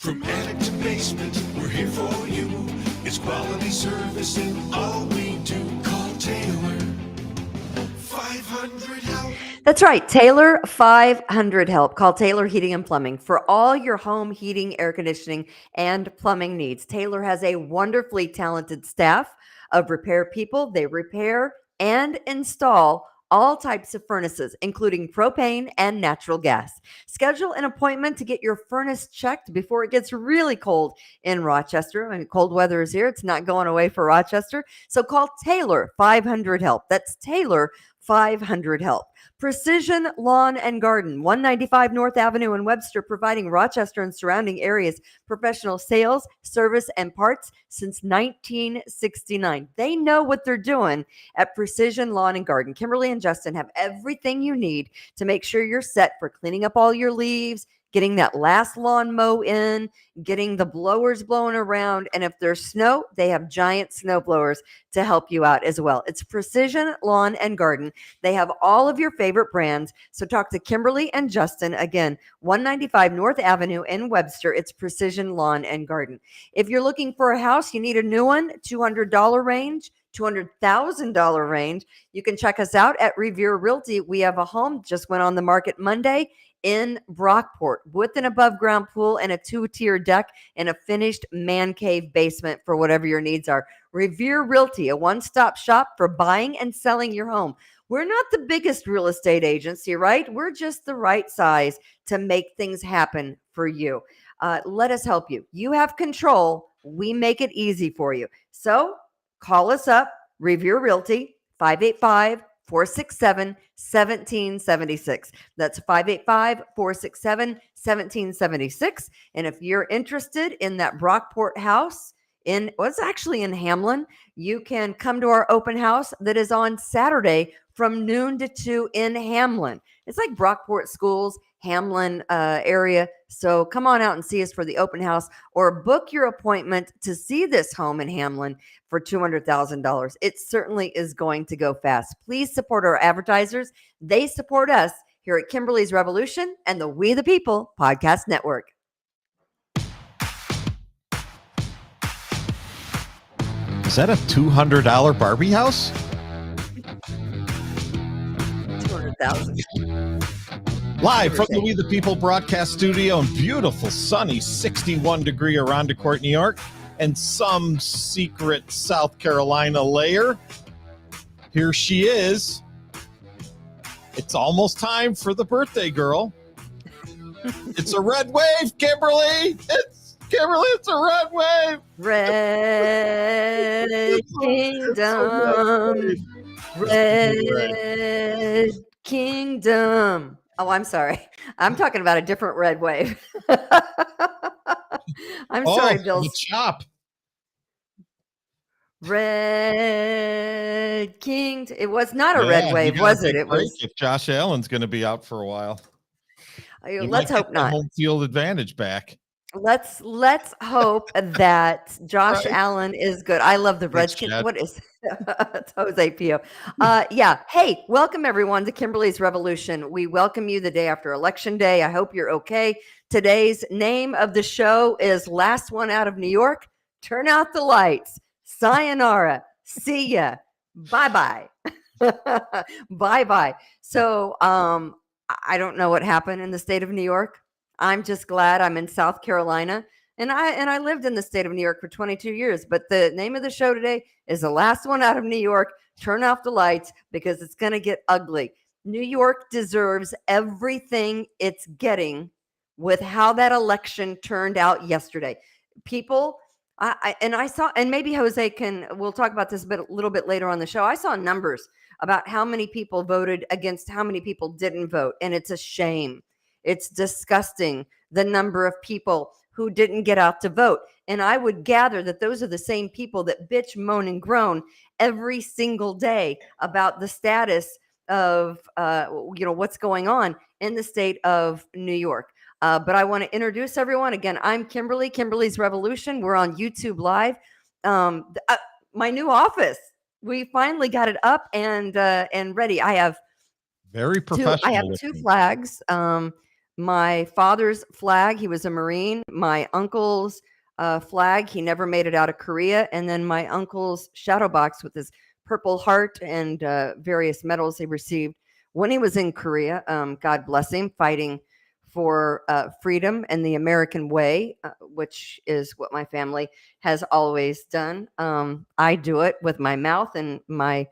From attic to basement, we're here for you. It's quality service in all we do. Call Taylor 500 help. That's right. Taylor 500 help. Call Taylor Heating and Plumbing for all your home heating, air conditioning, and plumbing needs. Taylor has a wonderfully talented staff of repair people. They repair and install all types of furnaces, including propane and natural gas. Schedule an appointment to get your furnace checked before it gets really cold in Rochester. I mean, cold weather is here. It's not going away for Rochester. So call Taylor 500 help. That's Taylor 500 help. Precision Lawn and Garden, 195 North Avenue in Webster, providing Rochester and surrounding areas professional sales, service, and parts since 1969. They know what they're doing at Precision Lawn and Garden. Kimberly and Justin have everything you need to make sure you're set for cleaning up all your leaves, getting that last lawn mow in, getting the blowers blowing around. And if there's snow, they have giant snow blowers to help you out as well. It's Precision Lawn and Garden. They have all of your favorite brands. So talk to Kimberly and Justin. Again, 195 North Avenue in Webster. It's Precision Lawn and Garden. If you're looking for a house, you need a new one, $200 range, $200,000 range. You can check us out at Revere Realty. We have a home just went on the market Monday in Brockport with an above ground pool and a 2-tier deck and a finished man cave basement for whatever your needs are. Revere Realty, a one-stop shop for buying and selling your home. We're not the biggest real estate agency, right? We're just the right size to make things happen for you. Let us help you. You have control. We make it easy for you. So call us up, Revere Realty, 585-467-1776. That's 585-467-1776. And if you're interested in that Brockport house, it's actually in Hamlin, you can come to our open house that is on Saturday from noon to 2 in Hamlin. It's like Brockport Schools, Hamlin area. So come on out and see us for the open house or book your appointment to see this home in Hamlin for $200,000. It certainly is going to go fast. Please support our advertisers. They support us here at Kimberly's Revolution and the We the People Podcast Network. Is that a $200 Barbie house? 200,000. Live from the We the People broadcast studio in beautiful, sunny, 61-degree Arrondecourt, New York, and some secret South Carolina layer. Here she is. It's almost time for the birthday girl. It's a red wave, Kimberly. It's a red wave. Red Kingdom. Red Kingdom. Oh, I'm sorry. I'm talking about a different red wave. I'm sorry, Bill. The chop. Red King. It was not a red wave, was it? It was. If Josh Allen's going to be out for a while, let's hope not. Home field advantage back. Let's hope that Josh Allen is good. I love the Redskins. What is it's Jose Pio? Yeah. Hey, welcome everyone to Kimberly's Revolution. We welcome you the day after Election Day. I hope you're okay. Today's name of the show is Last One Out of New York. Turn out the lights. Sayonara. See ya. Bye-bye. Bye-bye. So I don't know what happened in the state of New York. I'm just glad I'm in South Carolina, and I lived in the state of New York for 22 years. But the name of the show today is The Last One Out of New York. Turn off the lights because it's going to get ugly. New York deserves everything it's getting with how that election turned out yesterday. People, I saw, and maybe Jose we'll talk about this a little bit later on the show. I saw numbers about how many people voted against how many people didn't vote, and it's a shame. It's disgusting, the number of people who didn't get out to vote. And I would gather that those are the same people that bitch, moan, and groan every single day about the status of, what's going on in the state of New York. But I want to introduce everyone. Again, I'm Kimberly, Kimberly's Revolution. We're on YouTube Live. My new office, we finally got it up and ready. I have very professional. I have two flags. My father's flag, he was a Marine. My uncle's flag, he never made it out of Korea. And then my uncle's shadow box with his Purple Heart and various medals he received when he was in Korea. God bless him, fighting for freedom and the American way, which is what my family has always done. I do it with my mouth, and my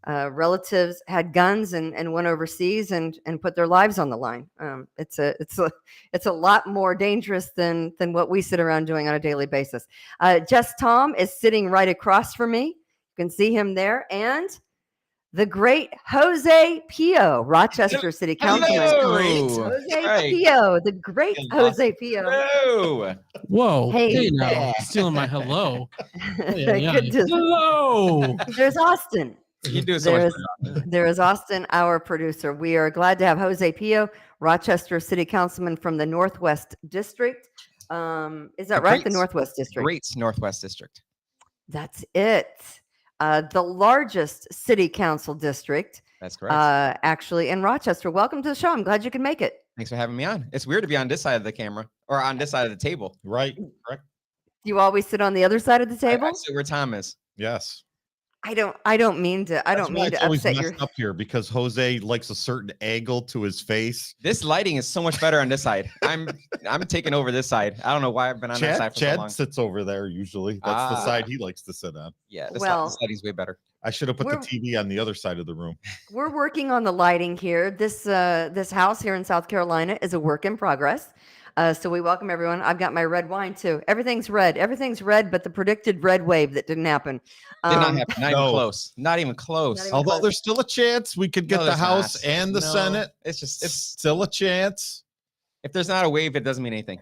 relatives had guns and went overseas and put their lives on the line. It's a lot more dangerous than what we sit around doing on a daily basis. Jess Tom is sitting right across from me. You can see him there, and the great Jose Pio, Rochester City Councilman. Jose Pio, the great Jose Pio. Hello. Whoa. Hey. Now, stealing my hello. Just, hello. there's Austin. You do so much better. There is Austin, our producer. We are glad to have Jose Pio, Rochester City Councilman from the Northwest District. Is that right? The Northwest District. Great Northwest District. That's it. The largest city council district. That's correct. Actually, in Rochester. Welcome to the show. I'm glad you can make it. Thanks for having me on. It's weird to be on this side of the camera or on this side of the table. Right. Correct. You always sit on the other side of the table? I sit where Tom is. Yes. I don't mean to upset your up here because Jose likes a certain angle to his face. This lighting is so much better on this side. I'm taking over this side. I don't know why I've been on that side for so long. Chad sits over there usually. That's the side he likes to sit on. Yeah, this lighting's way better. I should have put the TV on the other side of the room. We're working on the lighting here. This house here in South Carolina is a work in progress. So we welcome everyone. I've got my red wine too. Everything's red. Everything's red, but the predicted red wave that didn't happen. Did not happen. Not even close. Not even close. Although there's still a chance we could get the House and the Senate. It's still a chance. If there's not a wave, it doesn't mean anything.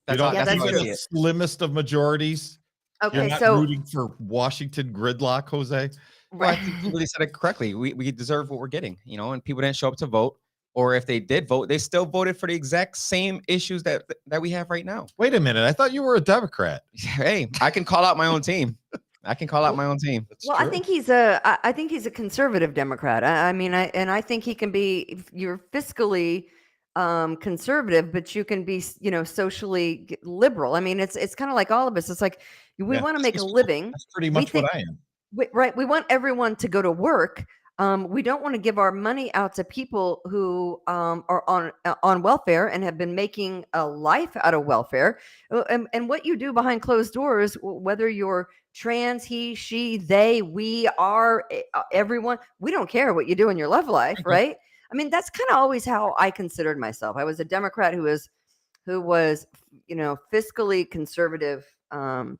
That's the slimmest of majorities. Okay, you're not rooting for Washington gridlock, Jose. Well, I think you really said it correctly. We deserve what we're getting, and people didn't show up to vote. Or if they did vote, they still voted for the exact same issues that we have right now. Wait a minute. I thought you were a Democrat. Hey, I can call out my own team. That's well, true. I think he's a conservative Democrat. I think he can be. You're fiscally conservative, but you can be, socially liberal. I mean, it's kind of like all of us. It's like we want to make a living. That's pretty much what I am. Right. We want everyone to go to work. We don't want to give our money out to people who are on welfare and have been making a life out of welfare. And what you do behind closed doors, whether you're trans, he, she, they, we are, everyone, we don't care what you do in your love life, right? I mean, that's kind of always how I considered myself. I was a Democrat who was, fiscally conservative, and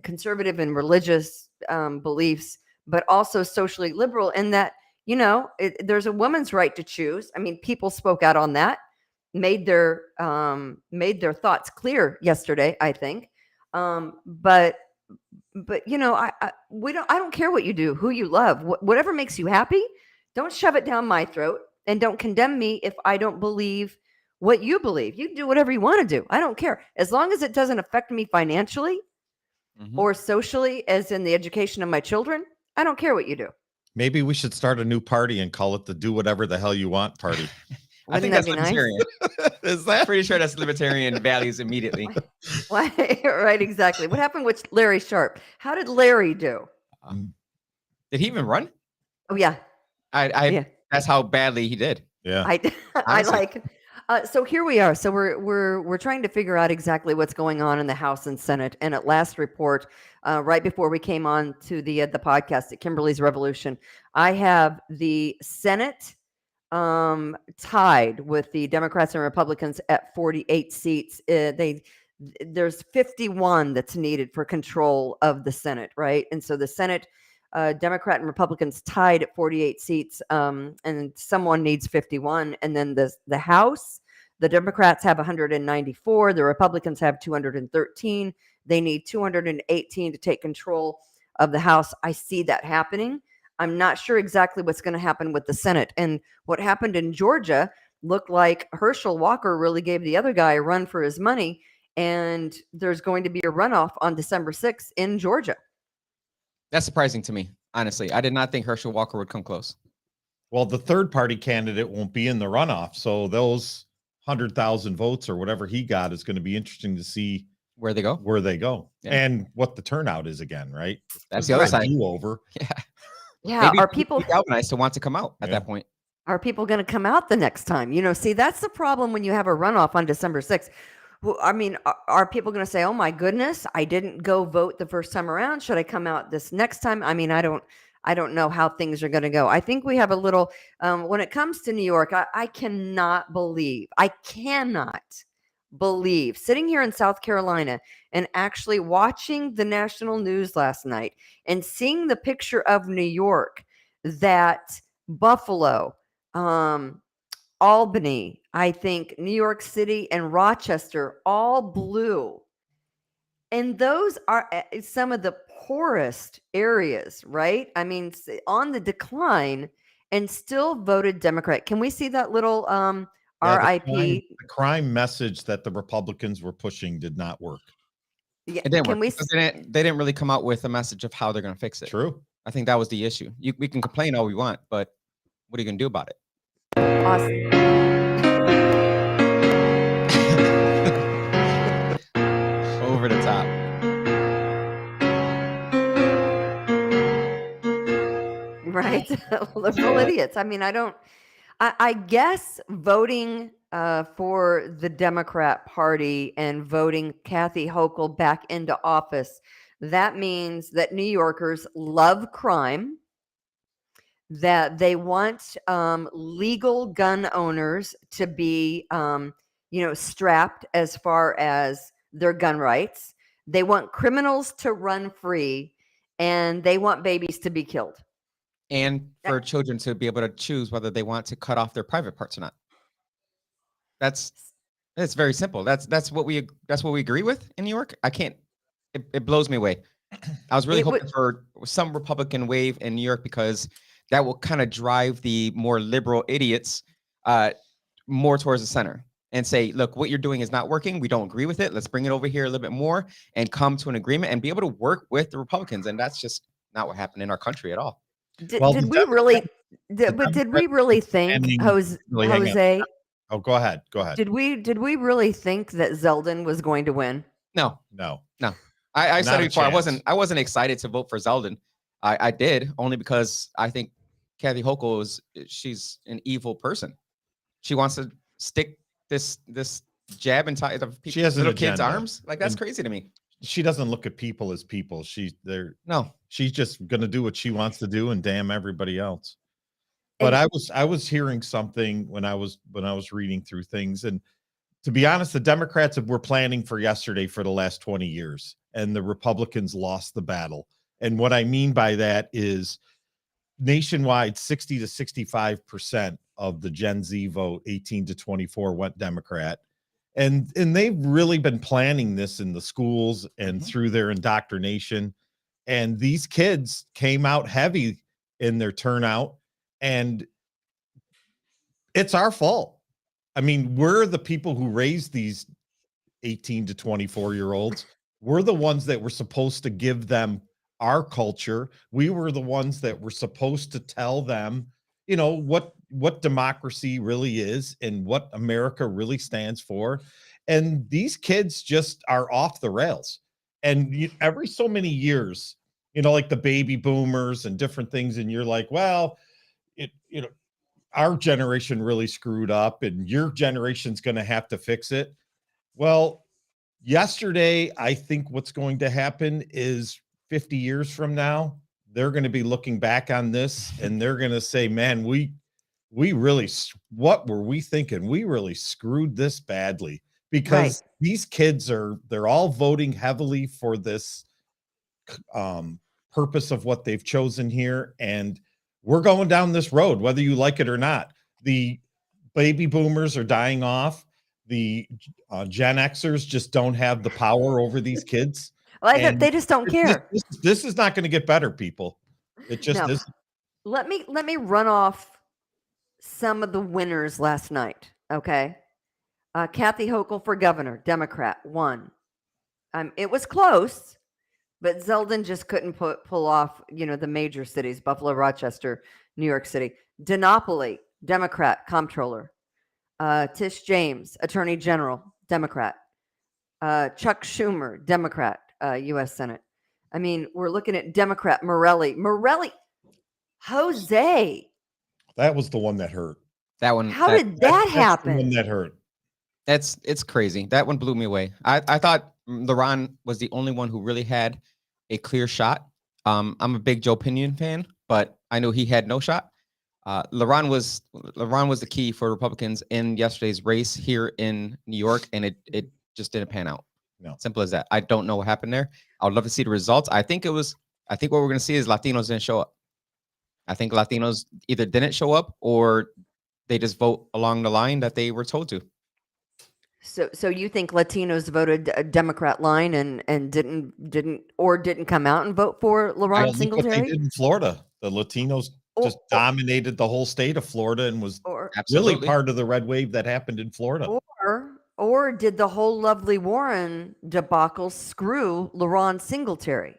conservative in religious beliefs, but also socially liberal in that, there's a woman's right to choose. I mean, people spoke out on that, made their thoughts clear yesterday, I think. But I don't care what you do, who you love, whatever makes you happy. Don't shove it down my throat, and don't condemn me if I don't believe what you believe. You do whatever you want to do. I don't care. As long as it doesn't affect me financially or socially, as in the education of my children, I don't care what you do. Maybe we should start a new party and call it the Do Whatever the Hell You Want party. I think that's libertarian. Is that? Pretty sure that's libertarian values immediately. Why? Right, exactly. What happened with Larry Sharp? How did Larry do? Did he even run? Oh yeah. Yeah. That's how badly he did. Yeah. So here we are. So we're trying to figure out exactly what's going on in the House and Senate. And at last report, right before we came on to the podcast at Kimberly's Revolution, I have the Senate tied with the Democrats and Republicans at 48 seats. There's 51 that's needed for control of the Senate, right? And so the Senate, Democrat and Republicans tied at 48 seats, and someone needs 51. And then the House, the Democrats have 194. The Republicans have 213. They need 218 to take control of the House. I see that happening. I'm not sure exactly what's going to happen with the Senate. And what happened in Georgia looked like Herschel Walker really gave the other guy a run for his money. And there's going to be a runoff on December 6th in Georgia. That's surprising to me, honestly. I did not think Herschel Walker would come close. Well, the third party candidate won't be in the runoff, so those 100,000 votes or whatever he got is going to be interesting to see Where they go. Yeah. And what the turnout is again, right? That's the other side. Do-over. Yeah. Yeah. Maybe Are people galvanized to want to come out at Yeah. that point? Are people going to come out the next time? See, that's the problem when you have a runoff on December 6th. Well, I mean, are people going to say, "Oh my goodness, I didn't go vote the first time around. Should I come out this next time?" I mean, I don't know how things are going to go. I think we have a little when it comes to New York. I cannot believe sitting here in South Carolina and actually watching the national news last night and seeing the picture of New York that Buffalo, Albany, I think New York City and Rochester all blue. And those are some of the poorest areas, right? I mean, on the decline and still voted Democrat. Can we see that little RIP? The crime message that the Republicans were pushing did not work. Yeah, It didn't can work we? because they didn't really come out with a message of how they're going to fix it. True. I think that was the issue. We can complain all we want, but what are you going to do about it? Awesome. Over the top. Right? Liberal idiots. I mean, I guess voting for the Democrat Party and voting Kathy Hochul back into office, that means that New Yorkers love crime, that they want legal gun owners to be, strapped as far as their gun rights. They want criminals to run free, and they want babies to be killed. And for children to be able to choose whether they want to cut off their private parts or not. That's very simple. That's what we agree with in New York. I can't. It blows me away. I was really hoping for some Republican wave in New York because that will kind of drive the more liberal idiots more towards the center and say, look, what you're doing is not working. We don't agree with it. Let's bring it over here a little bit more and come to an agreement and be able to work with the Republicans. And that's just not what happened in our country at all. Did we really think, Jose? Oh, go ahead. Did we really think that Zeldin was going to win? No. I said it before. I wasn't excited to vote for Zeldin. I did only because I think Kathy Hochul she's an evil person. She wants to stick this jab inside of little kids' arms. Like that's crazy to me. She doesn't look at people as people. She's just gonna do what she wants to do and damn everybody else. But I was hearing something when I was reading through things, and to be honest, the Democrats were planning for yesterday for the last 20 years, and the Republicans lost the battle. And what I mean by that is nationwide, 60 to 65% of the Gen Z vote, 18 to 24, went Democrat. And they've really been planning this in the schools and through their indoctrination. And these kids came out heavy in their turnout, and it's our fault. I mean, we're the people who raised these 18 to 24-year-olds. We're the ones that were supposed to give them our culture. We were the ones that were supposed to tell them, what democracy really is and what America really stands for. And these kids just are off the rails. And every so many years, like the baby boomers and different things, and you're like, well, our generation really screwed up and your generation's going to have to fix it. Well, yesterday, I think what's going to happen is 50 years from now, they're going to be looking back on this and they're going to say, man, we really, what were we thinking? We really screwed this badly, because these kids they're all voting heavily for this purpose of what they've chosen here. And we're going down this road, whether you like it or not. The baby boomers are dying off. The Gen Xers just don't have the power over these kids. Well, they just don't care. This is not going to get better, people. It just isn't. Let me run off some of the winners last night. Okay. Kathy Hochul for governor, Democrat, won. It was close, but Zeldin just couldn't pull off, the major cities, Buffalo, Rochester, New York City. Dinopoly, Democrat, comptroller. Tish James, Attorney General, Democrat. Chuck Schumer, Democrat, U.S. Senate. I mean, we're looking at Democrat Morelli. Jose. That was the one that hurt. That one. How did that That's the happen? one that hurt. It's crazy. That one blew me away. I thought LaRon was the only one who really had a clear shot. I'm a big Joe Pinion fan, but I knew he had no shot. LaRon was the key for Republicans in yesterday's race here in New York, and it just didn't pan out. No. Simple as that. I don't know what happened there. I would love to see the results. I think what we're going to see is Latinos didn't show up. I think Latinos either didn't show up or they just vote along the line that they were told to. So you think Latinos voted a Democrat line and didn't come out and vote for LaRon Look what Singletary? they did in Florida. The Latinos just dominated the whole state of Florida and was really part of the red wave that happened in Florida. Or did the whole Lovely Warren debacle screw LaRon Singletary?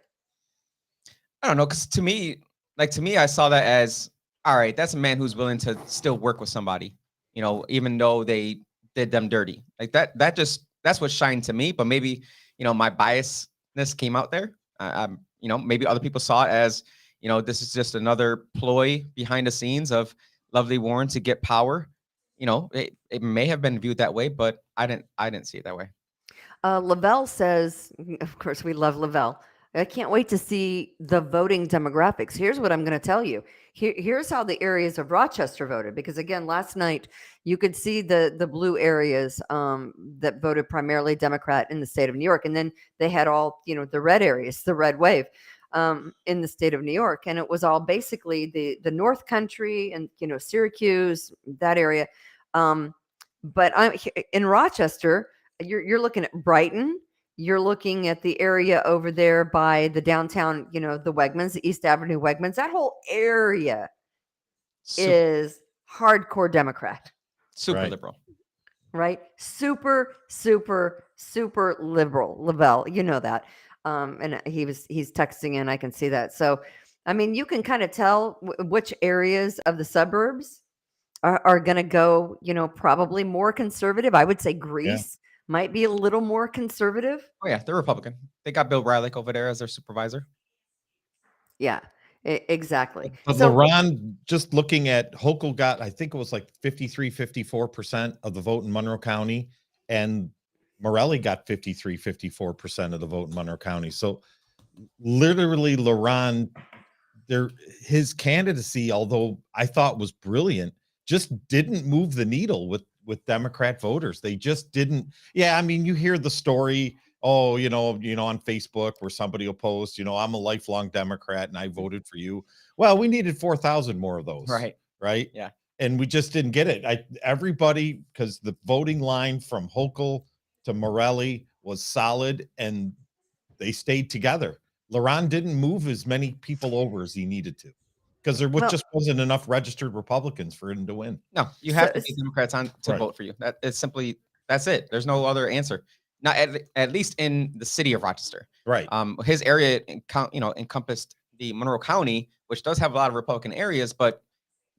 I don't know, because to me, I saw that as, all right, that's a man who's willing to still work with somebody, even though they did them dirty. Like that's what shined to me. But maybe, my biasness came out there. Maybe other people saw it as, this is just another ploy behind the scenes of Lovely Warren to get power. It may have been viewed that way, but I didn't see it that way. Lavelle says, of course, we love Lavelle. I can't wait to see the voting demographics. Here's what I'm going to tell you. Here's how the areas of Rochester voted. Because again, last night you could see the blue areas that voted primarily Democrat in the state of New York, and then they had all the red areas, the red wave in the state of New York, and it was all basically the North Country and Syracuse, that area. But I'm in Rochester. You're looking at Brighton. You're looking at the area over there by the downtown, the Wegmans, the East Avenue Wegmans. That whole area is hardcore Democrat. Super liberal. Right? Super, super, super liberal. Lavelle, you know that. And he's texting in. I can see that. So, I mean, you can kind of tell which areas of the suburbs are going to go, probably more conservative. I would say Greece might be a little more conservative. Oh yeah, they're Republican. They got Bill Rylick over there as their supervisor. Yeah, exactly. But So LaRon, just looking at Hochul got, I think it was like 54% of the vote in Monroe County, and Morelli got 54% of the vote in Monroe County. So literally LaRon, his candidacy, although I thought was brilliant, just didn't move the needle with Democrat voters. They just didn't. Yeah, I mean, you hear the story, on Facebook where somebody will post, I'm a lifelong Democrat and I voted for you. Well, we needed 4,000 more of those. Right. Yeah. And we just didn't get it. Everybody, because the voting line from Hochul to Morelli was solid and they stayed together. LaRon didn't move as many people over as he needed to, because there just wasn't enough registered Republicans for him to win. No, you have to get Democrats on to vote for you. That's it. There's no other answer. Not at least in the city of Rochester. Right. His area, encompassed the Monroe County, which does have a lot of Republican areas, but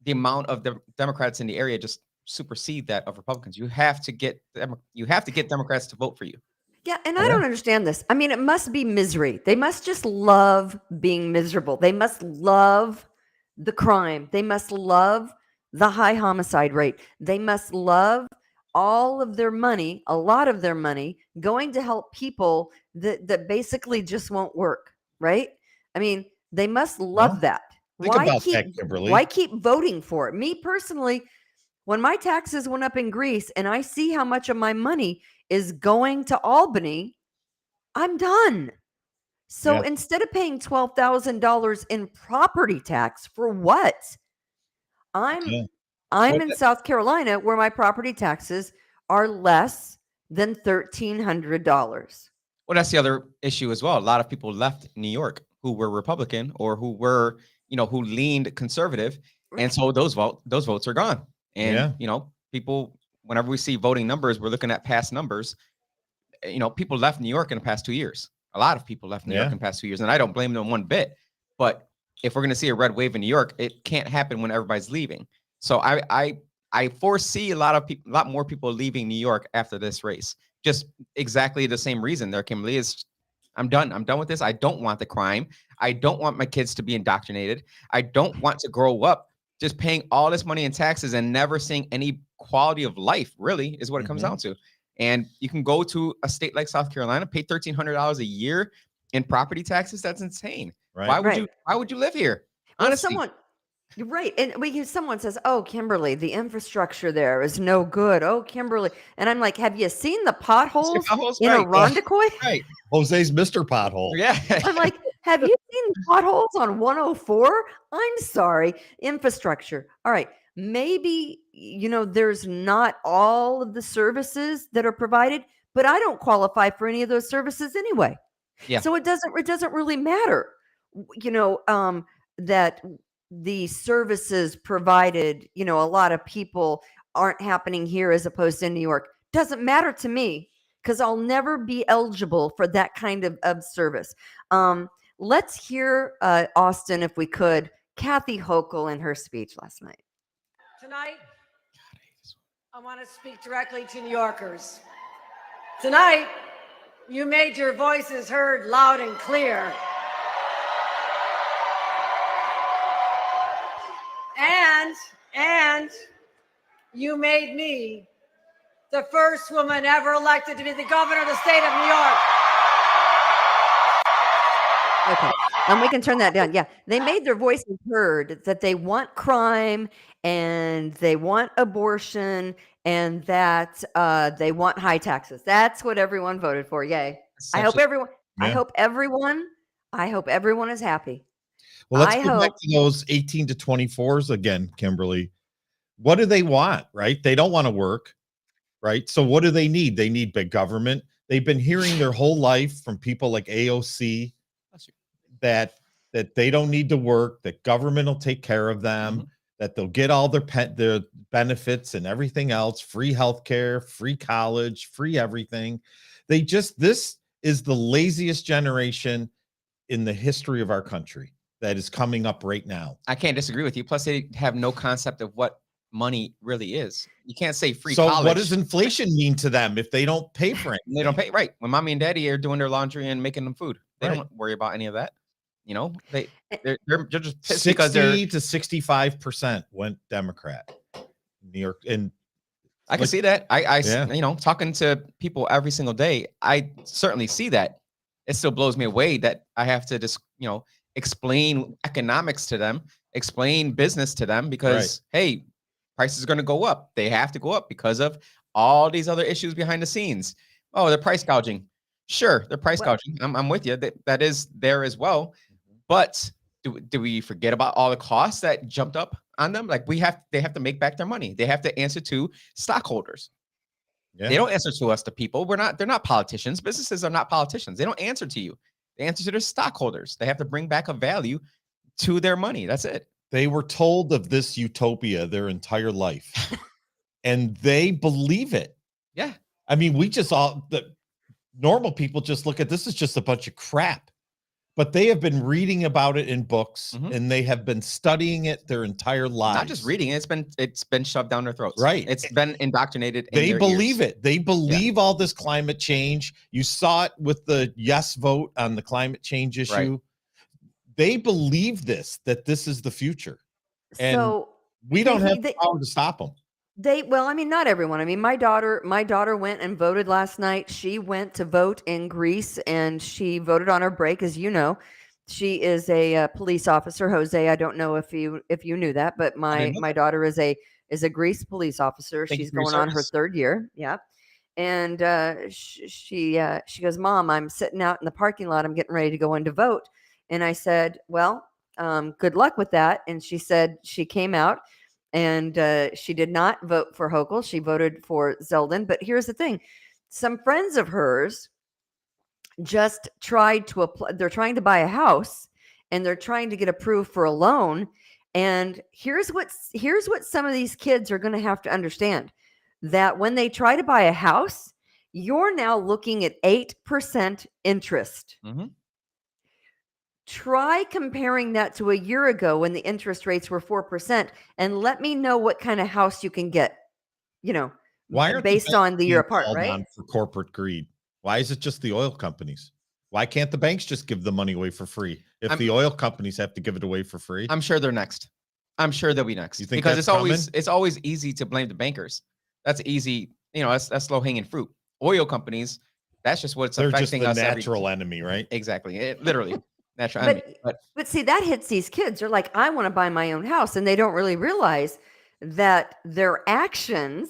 the amount of the Democrats in the area just supersede that of Republicans. You have to get Democrats to vote for you. Yeah, and I don't understand this. I mean, it must be misery. They must just love being miserable. They must love the crime. They must love the high homicide rate. They must love all of their money, a lot of their money, going to help people that basically just won't work, right? I mean, they must love that. Why keep voting for it? Me personally, when my taxes went up in Greece and I see how much of my money is going to Albany, I'm done. So instead of paying $12,000 in property tax for what? I'm in South Carolina where my property taxes are less than $1,300. Well, that's the other issue as well. A lot of people left New York who were Republican or who were, who leaned conservative. And so those votes are gone. And, people, whenever we see voting numbers, we're looking at past numbers. People left New York in the past 2 years. A lot of people left New York in the past 2 years, and I don't blame them one bit. But if we're going to see a red wave in New York, it can't happen when everybody's leaving. So I I foresee a lot more people leaving New York after this race. Just exactly the same reason there, Kimberly, is I'm done. I'm done with this. I don't want the crime. I don't want my kids to be indoctrinated. I don't want to grow up just paying all this money in taxes and never seeing any quality of life, really, is what it comes down to. And you can go to a state like South Carolina, pay $1,300 a year in property taxes. That's insane. Right. Why would you live here? Honestly. Well, you're right. And someone says, "Oh, Kimberly, the infrastructure there is no good." Oh, Kimberly. And I'm like, have you seen the potholes in right. Irondequoit? Right. Jose's Mr. Pothole. Yeah. I'm like, have you seen potholes on 104? I'm sorry. Infrastructure. All right. Maybe, there's not all of the services that are provided, but I don't qualify for any of those services anyway. Yeah. So it doesn't really matter, that the services provided, a lot of people aren't happening here as opposed to in New York. Doesn't matter to me because I'll never be eligible for that kind of service. Let's hear, Austin, if we could, Kathy Hochul in her speech last night. Tonight, I want to speak directly to New Yorkers. Tonight, you made your voices heard loud and clear. And you made me the first woman ever elected to be the governor of the state of New York. Okay. And we can turn that down. Yeah. They made their voices heard that they want crime and they want abortion and that they want high taxes. That's what everyone voted for. Yay. I hope everyone is happy. Well, let's go back to those 18 to 24s again, Kimberly. What do they want, right? They don't want to work, right? So what do they need? They need big government. They've been hearing their whole life from people like AOC that they don't need to work, that government will take care of them, that they'll get all their benefits and everything else, free healthcare, free college, free everything. This is the laziest generation in the history of our country that is coming up right now. I can't disagree with you. Plus, they have no concept of what money really is. You can't say free college. So what does inflation mean to them if they don't pay for it? They don't pay, right. When mommy and daddy are doing their laundry and making them food, they don't worry about any of that. They're just pissed 60 to 65% went Democrat. New York, and I can see that. I talking to people every single day, I certainly see that. It still blows me away that I have to just, explain economics to them, explain business to them because, hey, prices are going to go up. They have to go up because of all these other issues behind the scenes. Oh, they're price gouging. Sure, they're price gouging. I'm with you. That is there as well. But do we forget about all the costs that jumped up on them? Like they have to make back their money. They have to answer to stockholders. Yeah. They don't answer to us, the people. They're not politicians. Businesses are not politicians. They don't answer to you. They answer to their stockholders. They have to bring back a value to their money. That's it. They were told of this utopia their entire life, and they believe it. Yeah. I mean, the normal people just look at this as just a bunch of crap, but they have been reading about it in books and they have been studying it their entire lives. Not just reading it, it's been shoved down their throats. Right. It's been indoctrinated. They believe it. They believe all this climate change. You saw it with the yes vote on the climate change issue. Right. They believe that this is the future. And so we don't have the power to stop them. Not everyone. My daughter went and voted last night. She went to vote in Greece and she voted on her break. As you know, she is a police officer. Jose, I don't know if you knew that, but my daughter is a Greece police officer. She's going on her third year. Yeah. And she goes, "Mom, I'm sitting out in the parking lot. I'm getting ready to go in to vote." And I said, "Well, good luck with that." And she said she came out and she did not vote for Hochul. She voted for Zeldin. But here's the thing. Some friends of hers just tried to apply. They're trying to buy a house and they're trying to get approved for a loan. And here's what some of these kids are going to have to understand, that when they try to buy a house, you're now looking at 8% interest. try comparing that to a year ago when the interest rates were 4%, and let me know what kind of house you can get, Why aren't the based banks on the year being apart, called right? on for corporate greed? Why is it just the oil companies? Why can't the banks just give the money away for free if the oil companies have to give it away for free? I'm sure they're next. I'm sure they'll be next. You think because that's it's always easy to blame the bankers. That's easy. That's low hanging fruit. Oil companies, that's just what's They're just affecting the us. natural enemy, right? Exactly. Literally natural enemy. But see, that hits these kids. They're like, I want to buy my own house, and they don't really realize that their actions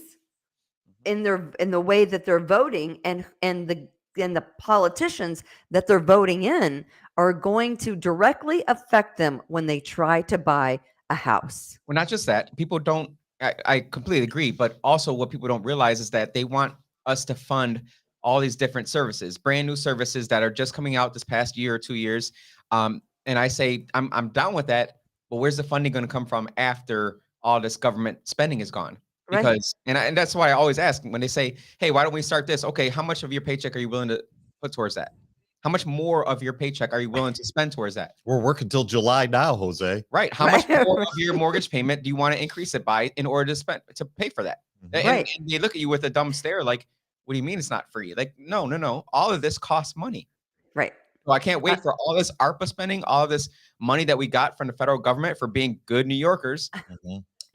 in the way that they're voting and the politicians that they're voting in are going to directly affect them when they try to buy a house. Well, not just that. People don't. I completely agree, but also what people don't realize is that they want us to fund all these different services, brand new services that are just coming out this past year or 2 years. And I say I'm down with that, but where's the funding going to come from after all this government spending is gone? Right. Because and that's why I always ask when they say, "Hey, why don't we start this?" Okay, how much of your paycheck are you willing to put towards that? How much more of your paycheck are you willing to spend towards that? We're working till July now, Jose. Right. How much more of your mortgage payment do you want to increase it by in order to pay for that? Right. And they look at you with a dumb stare like, what do you mean it's not free? Like, no. All of this costs money. Right. So I can't wait for all this ARPA spending, all this money that we got from the federal government for being good New Yorkers.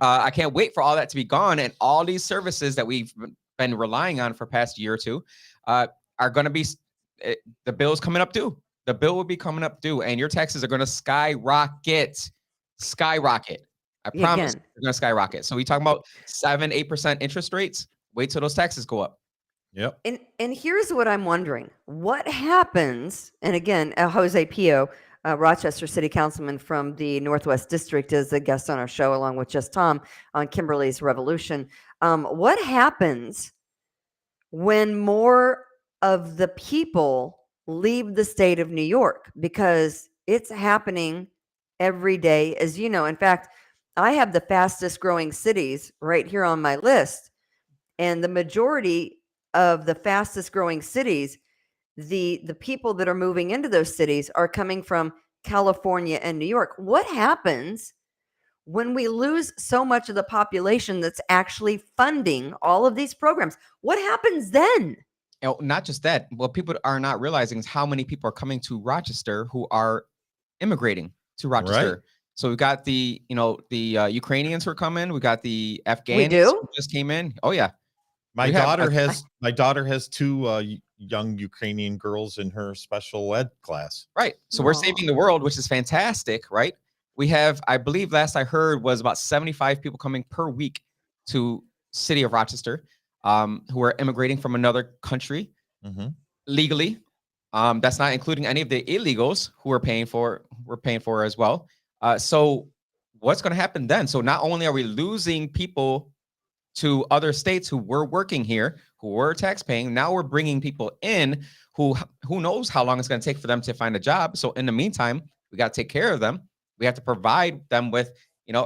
I can't wait for all that to be gone, and all these services that we've been relying on for past year or two are going to be the bill's coming up due. The bill will be coming up due, and your taxes are going to skyrocket. I promise they're going to skyrocket. So we talking about 7-8% interest rates. Wait till those taxes go up. Yep. And here's what I'm wondering: what happens? And again, Jose Pio, Rochester City Councilman from the Northwest District, is a guest on our show along with just Tom on Kimberly's Revolution. What happens when more of the people leave the state of New York? Because it's happening every day, as you know. In fact, I have the fastest growing cities right here on my list, and the majority of the fastest growing cities, the people that are moving into those cities are coming from California and New York. What happens when we lose so much of the population that's actually funding all of these programs? What happens then? Not just that. What people are not realizing is how many people are coming to Rochester who are immigrating to Rochester. Right. So we've got the Ukrainians who are coming. We got the Afghans who just came in. Oh yeah. My daughter has two young Ukrainian girls in her special ed class. Right. So we're saving the world, which is fantastic, right? We have, I believe last I heard was about 75 people coming per week to city of Rochester who are immigrating from another country legally. That's not including any of the illegals who we're paying for as well. So what's going to happen then? So not only are we losing people to other states who were working here, who were tax paying, now we're bringing people in who knows how long it's going to take for them to find a job. So in the meantime, we got to take care of them. We have to provide them with,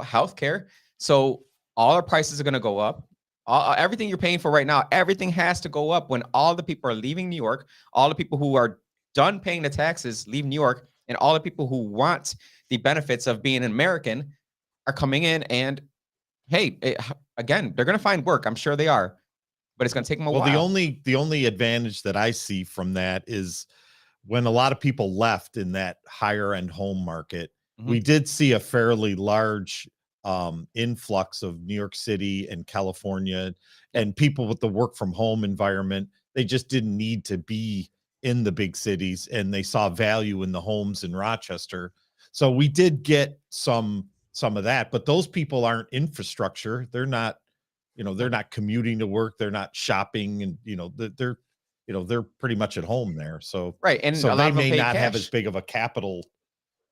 health care. So all our prices are going to go up. Everything you're paying for right now, everything has to go up when all the people are leaving New York. All the people who are done paying the taxes leave New York, and all the people who want the benefits of being an American are coming in. And hey, again, they're going to find work. I'm sure they are, but it's going to take them a while. The only advantage that I see from that is when a lot of people left in that higher end home market, we did see a fairly large influx of New York City and California and people with the work from home environment. They just didn't need to be in the big cities, and they saw value in the homes in Rochester. So we did get some of that, but those people aren't infrastructure. They're not, they're not commuting to work. They're not shopping, and they're pretty much at home there. So right, and so they may not have cash. as big of a capital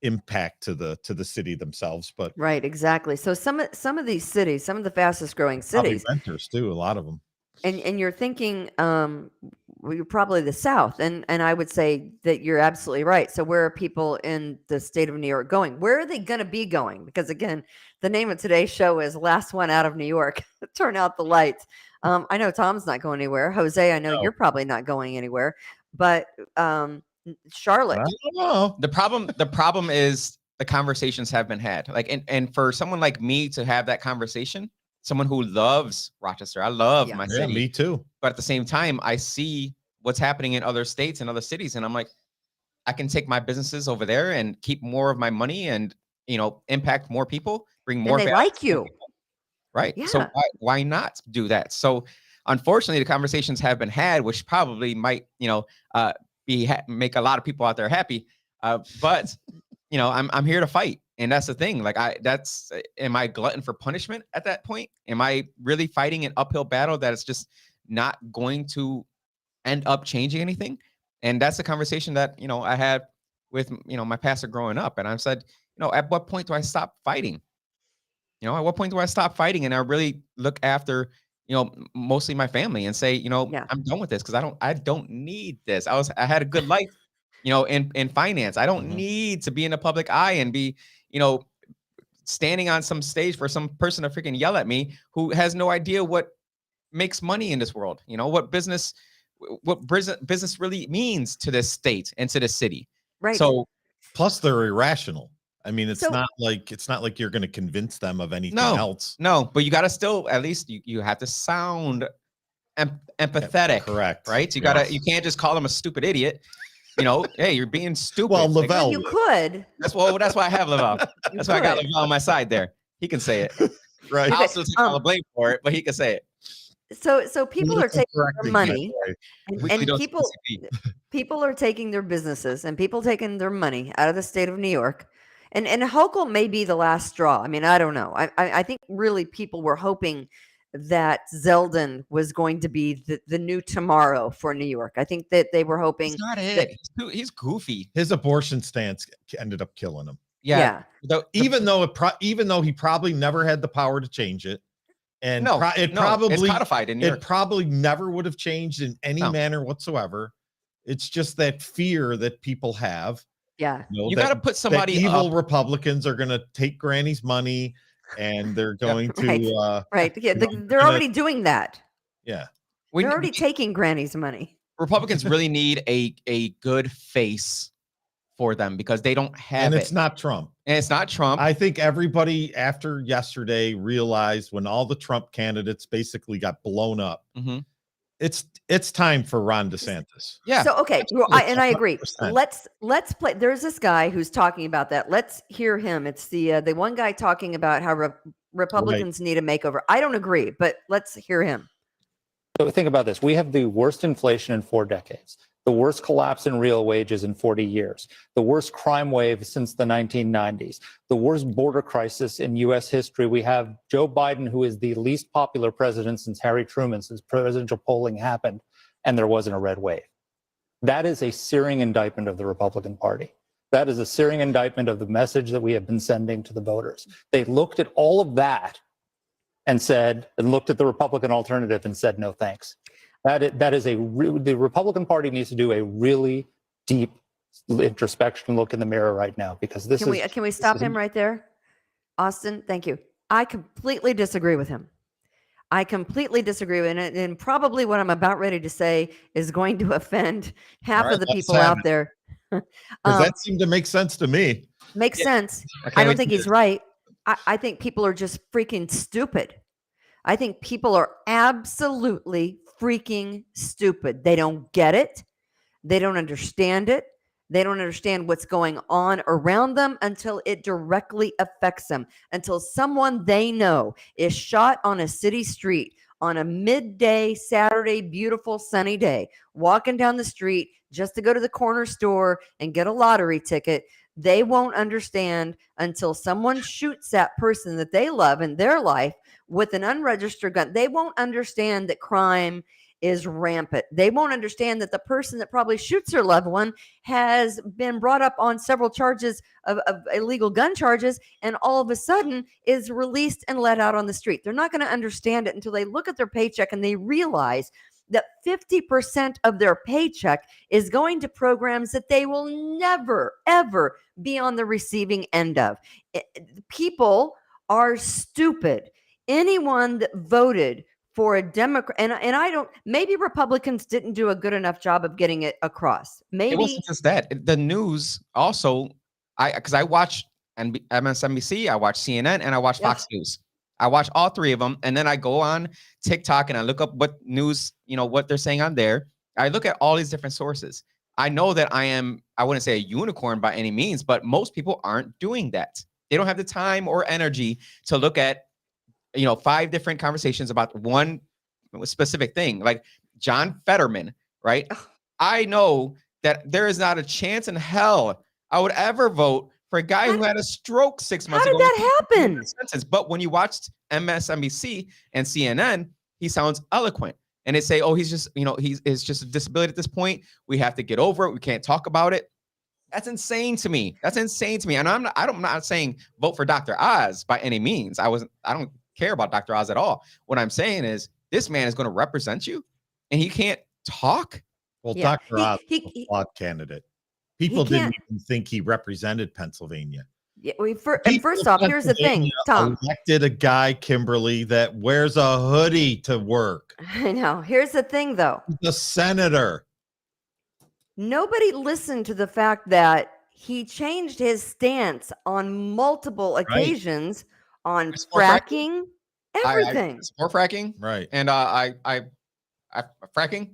impact to the city themselves, but right, exactly. So some of these cities, some of the fastest growing cities, renters too, a lot of them. And you're thinking, you're probably the South, and I would say that you're absolutely right. So where are people in the state of New York going? Where are they going to be going? Because again, the name of today's show is "Last One Out of New York." Turn out the lights. I know Tom's not going anywhere. Jose, I know you're probably not going anywhere. But Charlotte. I don't know. The problem is the conversations have been had. Like, and for someone like me to have that conversation, someone who loves Rochester, I love my Yeah, city. me too. But at the same time, I see what's happening in other states and other cities, and I'm like, I can take my businesses over there and keep more of my money and, impact more people, bring more And they value like to more you. people. Right. So Yeah. why not do that? So unfortunately, the conversations have been had, which probably might, make a lot of people out there happy. But I'm here to fight. And that's the thing. Like, am I glutton for punishment at that point? Am I really fighting an uphill battle that is just not going to end up changing anything? And that's the conversation that, I had with, my pastor growing up. And I said, at what point do I stop fighting? At what point do I stop fighting and I really look after, mostly my family and say, Yeah. I'm done with this because I don't need this. I had a good life, in finance. I don't need to be in the public eye and be, standing on some stage for some person to freaking yell at me who has no idea what makes money in this world. What business really means to this state and to this city. Right. So plus they're irrational. I mean, it's So- not like you're going to convince them of anything else. No, but you got to still, at least you have to sound empathetic. Correct. Right. You can't just call them a stupid idiot. Hey, you're being stupid. Well, Like, Lavelle, You could. that's why I have Lavelle. That's why I got Lavelle on my side there. He can say it. right? I also take all the blame for it, but he can say it. So people are taking their money, We and don't people are taking their businesses, and people taking their money out of the state of New York. And Hochul may be the last straw. I mean, I don't know. I think really people were hoping that Zeldin was going to be the new tomorrow for New York. I think that they were hoping. He's not it. He's goofy. His abortion stance ended up killing him. Yeah. Even though he probably never had the power to change it, and it's codified in New York. It probably never would have changed in any manner whatsoever. It's just that fear that people have. Yeah. You got to put somebody evil up. Republicans are going to take Granny's money and they're going to right. Yeah, they're already doing that. Yeah. They're already taking Granny's money. Republicans really need a good face for them because they don't have and it. It's not Trump. And it's not Trump. I think everybody after yesterday realized when all the Trump candidates basically got blown up. Mm-hmm. It's time for Ron DeSantis. Yeah. So okay, I agree. 100%. Let's play. There's this guy who's talking about that. Let's hear him. It's the one guy talking about how Republicans need a makeover. I don't agree, but let's hear him. So think about this. We have the worst inflation in 4 decades, the worst collapse in real wages in 40 years, the worst crime wave since the 1990s, the worst border crisis in U.S. history. We have Joe Biden, who is the least popular president since Harry Truman, since presidential polling happened, and there wasn't a red wave. That is a searing indictment of the Republican Party. That is a searing indictment of the message that we have been sending to the voters. They looked at all of that and looked at the Republican alternative and said, no, thanks. The Republican Party needs to do a really deep introspection look in the mirror right now, because Can we stop him right there? Austin, thank you. I completely disagree with him. I completely disagree with it. And probably what I'm about ready to say is going to offend half of the people out there. That seemed to make sense to me. Makes sense. I don't think he's right. I think people are just freaking stupid. I think people are absolutely freaking stupid. They don't get it. They don't understand it. They don't understand what's going on around them until it directly affects them. Until someone they know is shot on a city street on a midday Saturday, beautiful sunny day, walking down the street just to go to the corner store and get a lottery ticket. They won't understand until someone shoots that person that they love in their life with an unregistered gun. They won't understand that crime is rampant. They won't understand that the person that probably shoots their loved one has been brought up on several charges of illegal gun charges, and all of a sudden is released and let out on the street. They're not going to understand it until they look at their paycheck and they realize that 50% of their paycheck is going to programs that they will never, ever be on the receiving end of. People are stupid. Anyone that voted for a Democrat, and I don't. Maybe Republicans didn't do a good enough job of getting it across. It Maybe wasn't just that. The news also, because I watch MSNBC, I watch CNN, and I watch Yeah. Fox News. I watch all three of them, and then I go on TikTok and I look up what news, what they're saying on there. I look at all these different sources. I know that I wouldn't say a unicorn by any means, but most people aren't doing that. They don't have the time or energy to look at, 5 different conversations about one specific thing. Like John Fetterman, right? I know that there is not a chance in hell I would ever vote for a guy who had a stroke 6 months how ago. did that happen? But when you watched MSNBC and CNN, he sounds eloquent. And they say, oh, he's just, it's just a disability at this point. We have to get over it. We can't talk about it. That's insane to me. And I'm not saying vote for Dr. Oz by any means. I don't care about Dr. Oz at all. What I'm saying is this man is going to represent you and he can't talk. Well, Yeah. Dr. Oz was a flawed candidate. People didn't even think he represented Pennsylvania. Yeah, first off, here's the thing, Tom. Elected a guy, Kimberly, that wears a hoodie to work. I know. Here's the thing, though. He's a senator. Nobody listened to the fact that he changed his stance on multiple occasions on fracking, everything. Support fracking, right? And I fracking,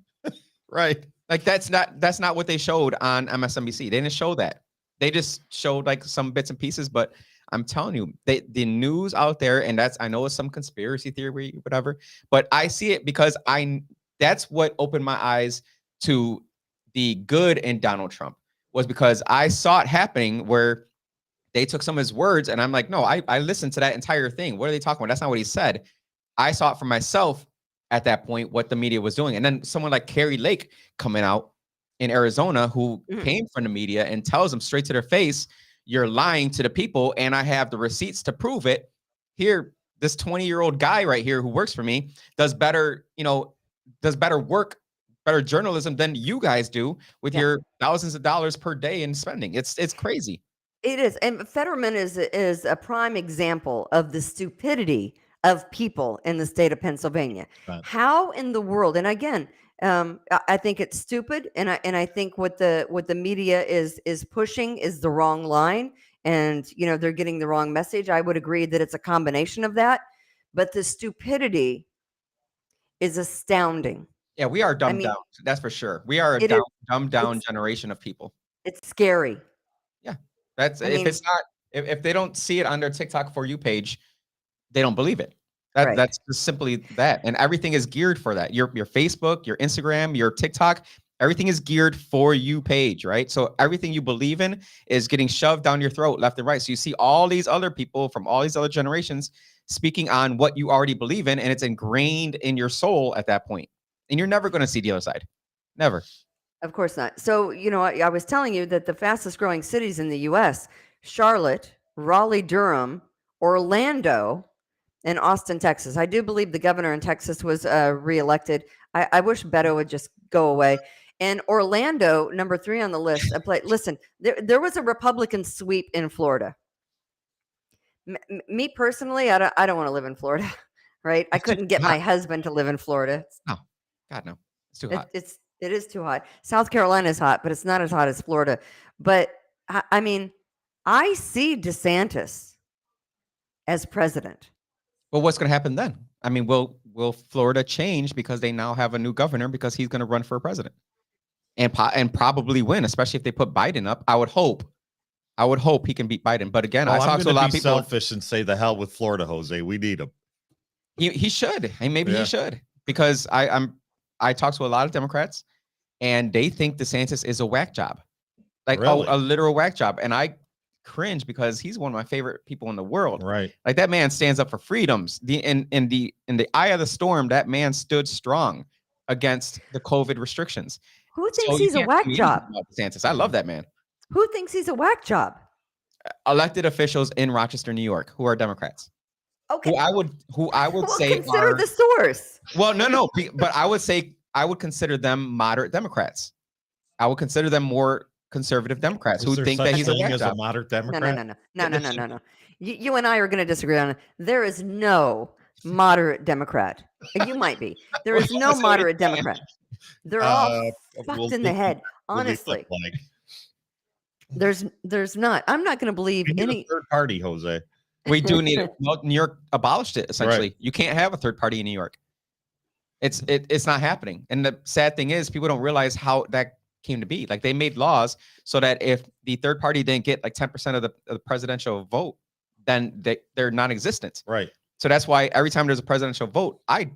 right? Like that's not what they showed on MSNBC. They didn't show that. They just showed like some bits and pieces. But I'm telling you, the news out there, and I know it's some conspiracy theory, whatever. But I see it because that's what opened my eyes to the good in Donald Trump, was because I saw it happening where they took some of his words and I'm like, no, I listened to that entire thing. What are they talking about? That's not what he said. I saw it for myself at that point, what the media was doing. And then someone like Carrie Lake coming out in Arizona who came from the media and tells them straight to their face, you're lying to the people. And I have the receipts to prove it. Here, this 20-year-old guy right here who works for me does better work, better journalism than you guys do with your thousands of dollars per day in spending. It's crazy. It is. And Fetterman is a prime example of the stupidity of people in the state of Pennsylvania. Right. How in the world? And again, I think it's stupid, and I think what the media is pushing is the wrong line, and they're getting the wrong message. I would agree that it's a combination of that, but the stupidity is astounding. Yeah, we are dumbed down. That's for sure. We are a dumbed down generation of people. It's scary. Yeah, if they don't see it on their TikTok For You page, they don't believe it. That's just simply that. And everything is geared for that. Your Facebook, your Instagram, your TikTok, everything is geared for you page, right? So everything you believe in is getting shoved down your throat left and right. So you see all these other people from all these other generations speaking on what you already believe in, and it's ingrained in your soul at that point. And you're never going to see the other side. Never. Of course not. So, I was telling you that the fastest growing cities in the U.S., Charlotte, Raleigh-Durham, Orlando, and Austin, Texas. I do believe the governor in Texas was reelected. I wish Beto would just go away. And Orlando, number 3 on the list. Listen, there was a Republican sweep in Florida. Me personally, I don't want to live in Florida, right? I couldn't get my husband to live in Florida. No, God, no. It's too hot. It is too hot. South Carolina is hot, but it's not as hot as Florida. But I mean, I see DeSantis as president. Well, what's going to happen then? I mean, will Florida change because they now have a new governor because he's going to run for president and probably win, especially if they put Biden up? I would hope he can beat Biden. But again, I talk to a lot of people. Selfish and say the hell with Florida, Jose. We need him. He should. And maybe he should, because I talk to a lot of Democrats and they think DeSantis is a whack job, like Really? a literal whack job. And I cringe because he's one of my favorite people in the world. Right. Like that man stands up for freedoms. In the eye of the storm, that man stood strong against the COVID restrictions. Who thinks he's a whack job? DeSantis. I love that man. Who thinks he's a whack job? Elected officials in Rochester, New York, who are Democrats. Okay. Who I would say consider are the source. Well, no, but I would consider them moderate Democrats. I would consider them more conservative Democrats who think that he's a whack job. A moderate Democrat. No. You and I are going to disagree on it. There is no moderate Democrat. You might be. There is no moderate Democrat. They're all fucked in the head. Honestly, like? there's not. I'm not going to believe We need any a third party, Jose. We do need it. Well, New York abolished it essentially. Right. You can't have a third party in New York. It's not happening. And the sad thing is, people don't realize how that came to be. Like, they made laws so that if the third party didn't get like 10% of the presidential vote, then they're non-existent. Right. So that's why every time there's a presidential vote, I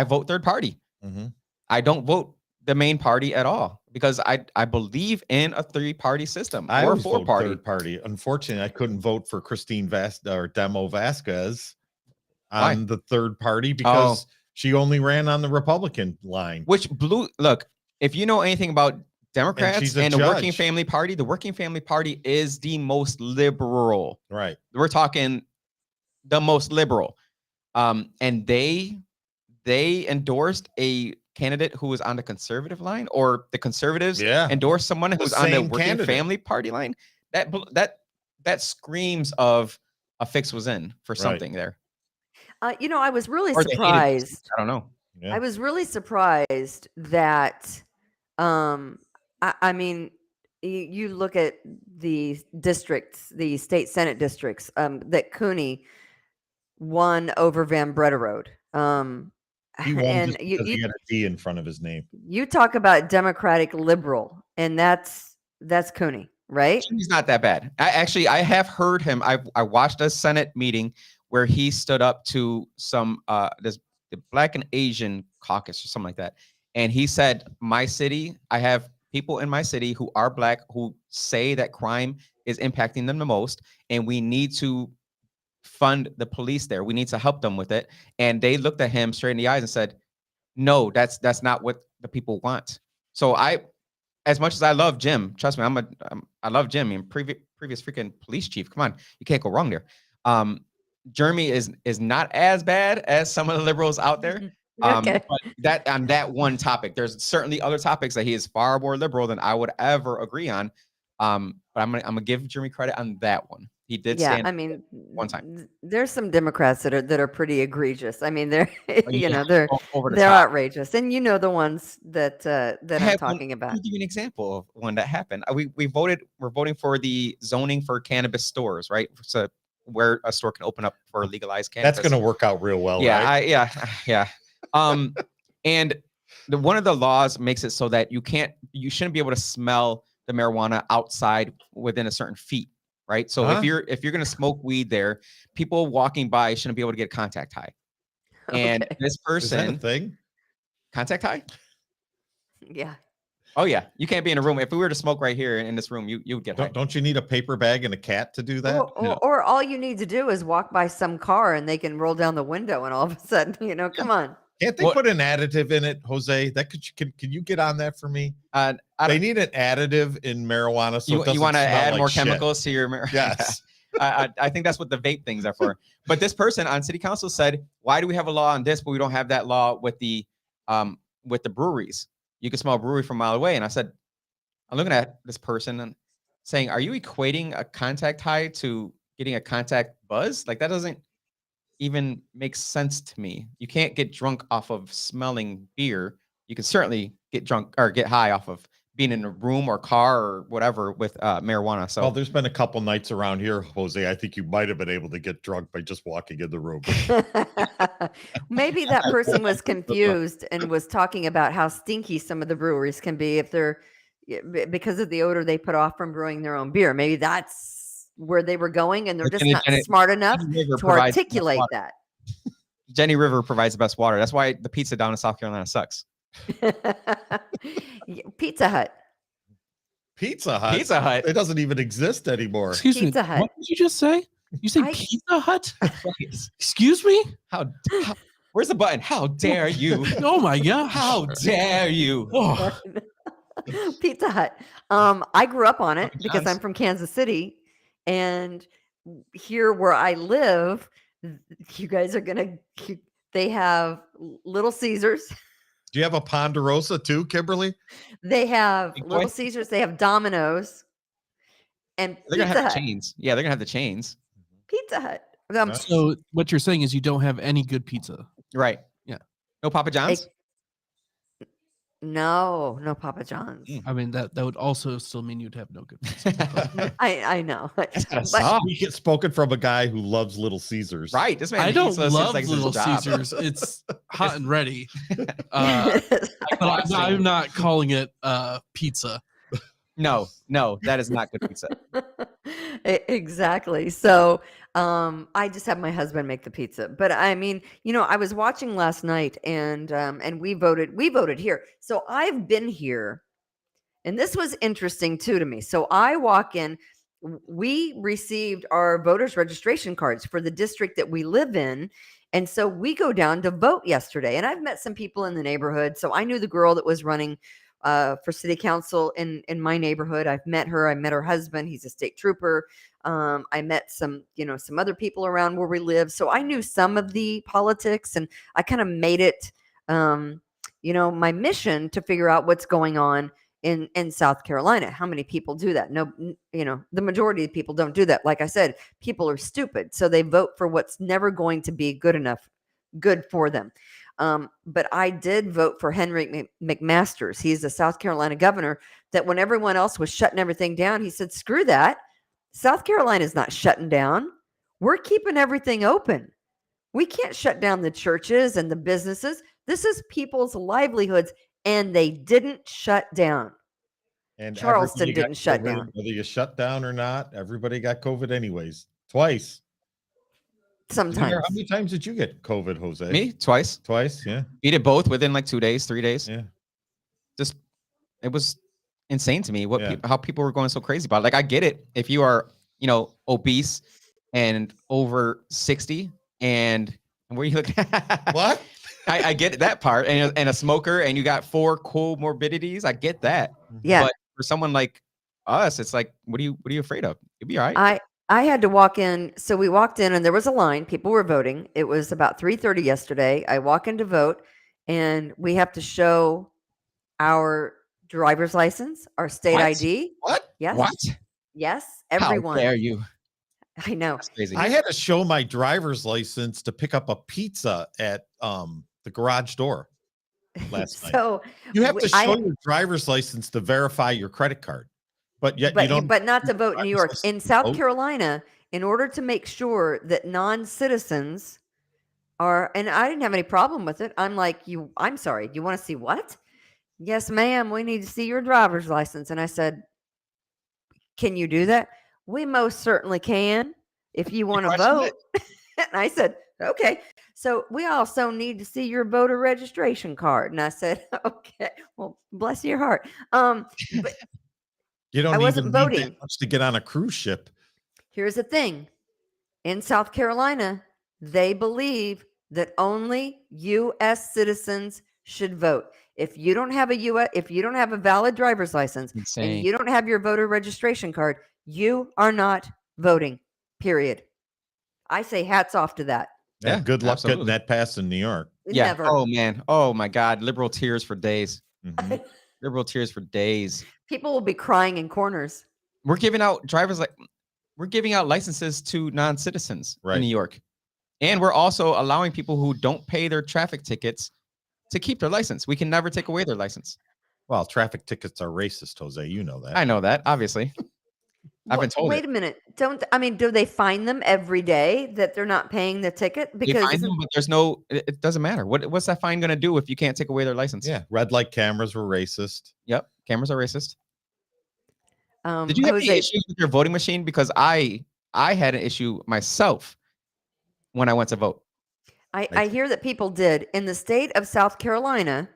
vote third party. Mm-hmm. I don't vote the main party at all because I believe in a 3-party system I or a always vote 4-party. third party. Unfortunately, I couldn't vote for Christine Demo Vasquez on the third party because she only ran on the Republican line. Which look, if you know anything about Democrats and the Working Family Party, the Working Family Party is the most liberal. Right. We're talking the most liberal. And they endorsed a candidate who was on the conservative line, or the conservatives endorsed someone who's on the Working Family Party line. That screams of a fix was in for something there. I was really surprised. I don't know. I was really surprised that, I mean, you look at the districts, the state Senate districts, that Cooney won over Van Brederode. He won and he had a D in front of his name. You talk about Democratic liberal, and that's Cooney, right? He's not that bad. I have heard him. I watched a Senate meeting where he stood up to some the Black and Asian caucus or something like that, and he said, "My city, I have people in my city who are Black who say that crime is impacting them the most, and we need to fund the police there. We need to help them with it." And they looked at him straight in the eyes and said, "No, that's not what the people want." So as much as I love Jim, trust me, I love Jim. I mean, previous freaking police chief. Come on, you can't go wrong there. Jeremy is not as bad as some of the liberals out there. Okay. But that on that one topic, there's certainly other topics that he is far more liberal than I would ever agree on. But I'm gonna give Jeremy credit on that one. He did stand. I mean, one time. There's some Democrats that are pretty egregious. I mean, they're Yeah, they're over the they're top. outrageous, and you know the ones that I'm talking about. I'll give you an example of one that happened. We're voting for the zoning for cannabis stores, right? So where a store can open up for legalized cannabis. That's going to work out real well, Yeah, right? yeah. And one of the laws makes it so that you shouldn't be able to smell the marijuana outside within a certain feet, right? So if you're going to smoke weed there, people walking by shouldn't be able to get contact high. And this person, is that a thing? Contact high? Yeah. Oh yeah, you can't be in a room. If we were to smoke right here in this room, you would get high. Don't you need a paper bag and a cat to do that? Or all you need to do is walk by some car and they can roll down the window, and all of a sudden, come on. Can't they put an additive in it, Jose? That can you get on that for me? They need an additive in marijuana. So you want to add more shit. Chemicals to your marijuana? Yes. I think that's what the vape things are for. But this person on city council said, "Why do we have a law on this, but we don't have that law with the breweries? You can smell a brewery from a mile away." And I said, I'm looking at this person and saying, "Are you equating a contact high to getting a contact buzz? Like, that doesn't even make sense to me. You can't get drunk off of smelling beer. You can certainly get drunk or get high off of being in a room or car or whatever with marijuana." So, well, there's been a couple nights around here, Jose. I think you might have been able to get drunk by just walking in the room. Maybe that person was confused and was talking about how stinky some of the breweries can be if they're because of the odor they put off from brewing their own beer. Maybe that's where they were going, and they're just not smart enough to articulate that. Jenny River provides the best water. That's why the pizza down in South Carolina sucks. Pizza Hut. Pizza Hut. Pizza Hut. It doesn't even exist anymore. Excuse Pizza me. Hut. What did you just say? You said Pizza Hut? Excuse me? How where's the button? How dare you? Oh my God. How dare you? Oh. Pizza Hut. I grew up on it because I'm from Kansas City, and here where I live, you guys are they have Little Caesars. Do you have a Ponderosa too, Kimberly? They have Little Caesars. They have Domino's, and They're gonna Pizza have Hut. the chains. Yeah, they're gonna have the chains. Pizza Hut. So what you're saying is you don't have any good pizza. Right. Yeah. No Papa John's? No Papa John's. I mean, that would also still mean you'd have no good pizza. I know. That's gotta But- suck. We get spoken from a guy who loves Little Caesars. Right. This man I don't eats those love like it's his Little job. Caesars. It's hot and ready. But I'm not calling it pizza. No, that is not good pizza. Exactly. So I just have my husband make the pizza. But I mean, I was watching last night and we voted here. So I've been here, and this was interesting too to me. So I walk in, we received our voters registration cards for the district that we live in. And so we go down to vote yesterday. And I've met some people in the neighborhood. So I knew the girl that was running for city council in my neighborhood. I've met her. I met her husband. He's a state trooper. I met some other people around where we live. So I knew some of the politics, and I kind of made it, my mission to figure out what's going on in South Carolina. How many people do that? No, the majority of people don't do that. Like I said, people are stupid. So they vote for what's never going to be good for them. But I did vote for Henry McMaster's. He's the South Carolina governor that when everyone else was shutting everything down, he said, screw that. South Carolina is not shutting down. We're keeping everything open. We can't shut down the churches and the businesses. This is people's livelihoods, and they didn't shut down. And Charleston everybody got didn't shut COVID, down. Whether you shut down or not, everybody got COVID anyways. Twice. Sometimes. How many times did you get COVID, Jose? Me? Twice. Twice, yeah. We did both within like 2 days, 3 days. Yeah. Just it was insane to me Yeah. how people were going so crazy about it. Like I get it if you are, obese and over 60 and where you look What? I get that part and a smoker and you got 4 comorbidities. I get that. Yeah. But for someone like us, it's like, what are you afraid of? You'll be all right. I had to walk in. So we walked in and there was a line. People were voting. It was about 3:30 yesterday. I walk in to vote and we have to show our driver's license, our state What? the What? Yes. What? Yes. Everyone. How dare you? I know. That's crazy. I had to show my driver's license to pick up a pizza at the garage door last night. So You have to I- show your driver's license to verify your credit card, but yet you don't. but not to vote in New York. driver's In license South vote. Carolina, in order to make sure that non-citizens are, and I didn't have any problem with it. I'm like, I'm sorry, you want to see what? Yes, ma'am, we need to see your driver's license. And I said, can you do that? We most certainly can if you want to questioned vote. And I said, okay. So we also need to see your voter registration card. And I said, okay, well, bless your heart. But You don't I even wasn't need voting. that much to get on a cruise ship. here's the thing. In South Carolina, they believe that only U.S. citizens should vote. If you don't have a valid driver's license Insane. and you don't have your voter registration card, you are not voting. Period. I say hats off to that. Yeah, Yeah, good luck absolutely. getting that passed in New York. Yeah. Never. Oh man. Oh my God. Liberal tears for days. Mhm. Liberal tears for days. People will be crying in corners. We're giving out licenses to non-citizens Right. in New York. And we're also allowing people who don't pay their traffic tickets to keep their license. We can never take away their license. Well, traffic tickets are racist, Jose. You know that. I know that, obviously. I've been told Wait it. a minute. Do they fine them every day that they're not paying the ticket? They fine them, but it doesn't matter. What's that fine going to do if you can't take away their license? Yeah, red light cameras were racist. Yep. Cameras are racist. Did you have any Jose, issues with your voting machine? Because I had an issue myself when I went to vote. I hear that people did in the state of South Carolina.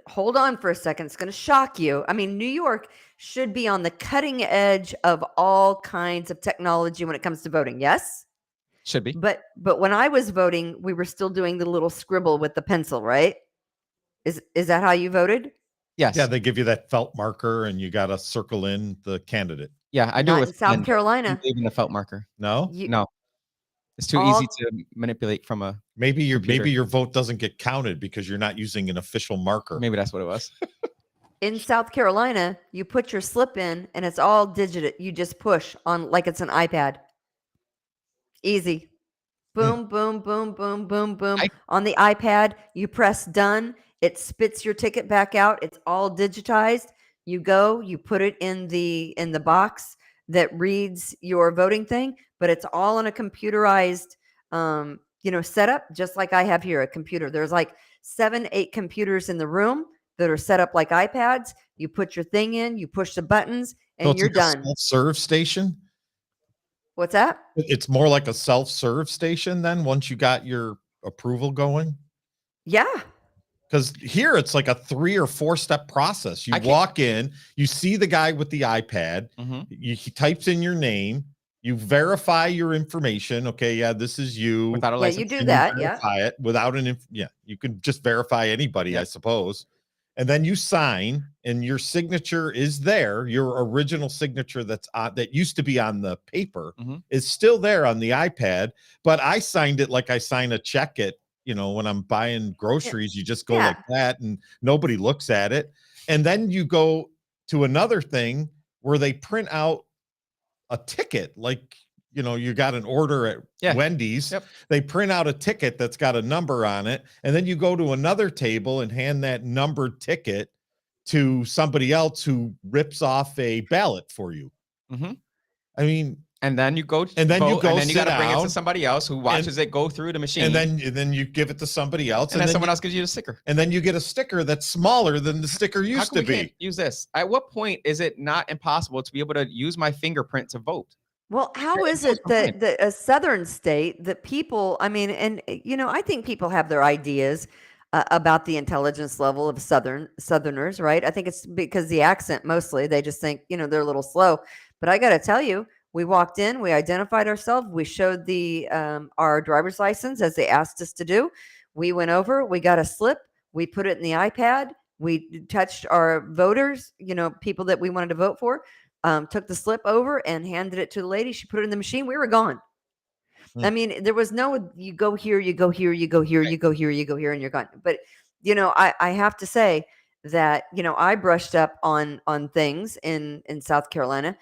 Hold on for a second. It's going to shock you. I mean, New York should be on the cutting edge of all kinds of technology when it comes to voting. Yes. Should be. But when I was voting, we were still doing the little scribble with the pencil, right? Is that how you voted? Yes. Yeah, they give you that felt marker and you got to circle in the candidate. Yeah, I do Not with in South pen. Carolina. Even the felt marker. No, You- No. It's too all- easy to manipulate from a maybe Computer. your vote doesn't get counted because you're not using an official marker. maybe that's what it was. In South Carolina, you put your slip in and it's all digital. You just push on like it's an iPad. Easy. Boom, boom, boom, boom, boom, boom. I- On the iPad, you press done. It spits your ticket back out. It's all digitized. You go, you put it in the box that reads your voting thing, but it's all on a computerized setup, just like I have here, a computer. There's like 7, 8 computers in the room that are set up like iPads. You put your thing in, you push the buttons, So and it's you're like a done. self-serve station. What's that? It's more like a self-serve station then once you got your approval going. Yeah. Because here it's like a 3 or 4 step process. You I can't- walk in, you see the guy with the iPad, Mhm. he types in your name, you verify your information. Okay, yeah, this is you. Without a Yeah, license. you do And that. you Yeah. verify it without you can just verify anybody, I Yep. suppose. And then you sign, and your signature is there. Your original signature that used to be on the paper Mhm. is still there on the iPad. But I signed it like I sign a check at, when I'm buying groceries, you just go Yeah. like that and nobody looks at it. And then you go to another thing where they print out a ticket, like, you got an order at Yeah. Wendy's. Yep. They print out a ticket that's got a number on it. And then you go to another table and hand that numbered ticket to somebody else who rips off a ballot for you. Mhm. I mean, And then you go And then you vote, go and then you sit got to bring it down, to somebody else who watches it go through the machine. and then you give it to somebody else. and then someone you, else gives you the sticker. And then you get a sticker that's smaller than the sticker How used come to we can't be. use this? At what point is it not impossible to be able to use my fingerprint to vote? Well, how It is blows it my that mind. a southern state that people, I mean, and I think people have their ideas about the intelligence level of Southerners, right? I think it's because the accent mostly. They just think, they're a little slow. But I got to tell you, we walked in, we identified ourselves, we showed the our driver's license as they asked us to do. We went over, we got a slip, we put it in the iPad, we touched our voters, people that we wanted to vote for. Took the slip over and handed it to the lady. She put it in the machine. We were gone. Hmm. I mean, there was no, you go here, you go here, you go here, you go here, you go here, and you're gone. But, I have to say that, I brushed up on things in South Carolina,